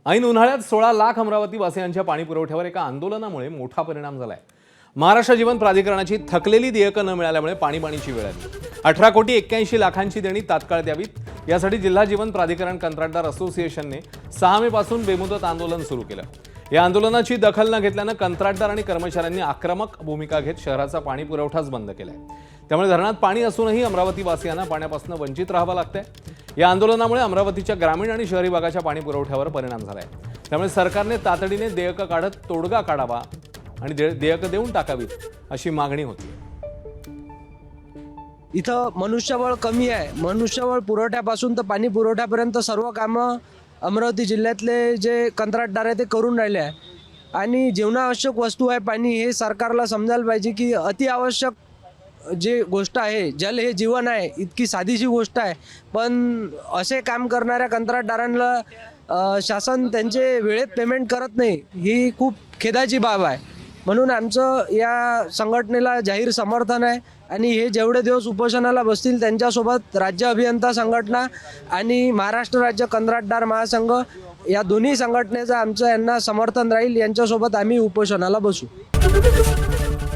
ऐन उन्हाळ्यात 16 लाख अमरावती वासियांच्या पाणी पुरवठ्यावर एका आंदोलनामुळे मोठा परिणाम झालाय। महाराष्ट्र जीवन प्राधिकरणाची थकलेली देयकं न मिळाल्यामुळे पाणीबाणीची वेळ आली। 18 कोटी 81 लाखांची देणी तात्काळ द्यावीत यासाठी जिल्हा जीवन प्राधिकरण कंत्राटदार असोसिएशनने 6 मे पासून बेमुदत आंदोलन सुरू केलं। या आंदोलनाची दखल न घेतल्यानं कंत्राटदार आणि कर्मचाऱ्यांनी आक्रमक भूमिका घेत शहराचा पाणी पुरवठाच बंद केलाय। त्यामुळे धरणात पाणी असूनही अमरावती वासियांना पाण्यापासून वंचित राहावं लागतंय। या आंदोलनामुळे अमरावतीच्या ग्रामीण आणि शहरी भागाच्या पाणी पुरवठ्यावर परिणाम झालाय। त्यामुळे सरकारने तातडीने देयकं काढत तोडगा काढावा आणि देयकं देऊन टाकावीत अशी मागणी होती। इथं मनुष्यबळ कमी आहे। मनुष्यबळ पुरवठ्यापासून तर पाणी पुरवठ्यापर्यंत सर्व कामं अमरावती जिल्ह्यातले जे कंत्राटदार आहे ते करून राहिले आहे। आणि जीवनावश्यक वस्तू आहे पाणी, हे सरकारला समजायला पाहिजे की अति आवश्यक जे गोष्ट आहे, जल हे जीवन आहे, इतकी साधीशी गोष्ट आहे। पण असे काम करणाऱ्या कंत्राटदारांना शासन त्यांचे वेळेत पेमेंट करत नाही, ही खूप खेदाची बाब आहे। म्हणून आमचं या संघटनेला जाहीर समर्थन आहे आणि हे जेवढे दिवस उपोषणाला बसतील त्यांच्यासोबत राज्य अभियंता संघटना आणि महाराष्ट्र राज्य कंत्राटदार महासंघ या दोन्ही संघटनेचं आमचं यांना समर्थन राहील। यांच्यासोबत आम्ही उपोषणाला बसू।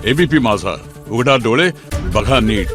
एबीपी माझा, उघडा डोळे बघा नीट।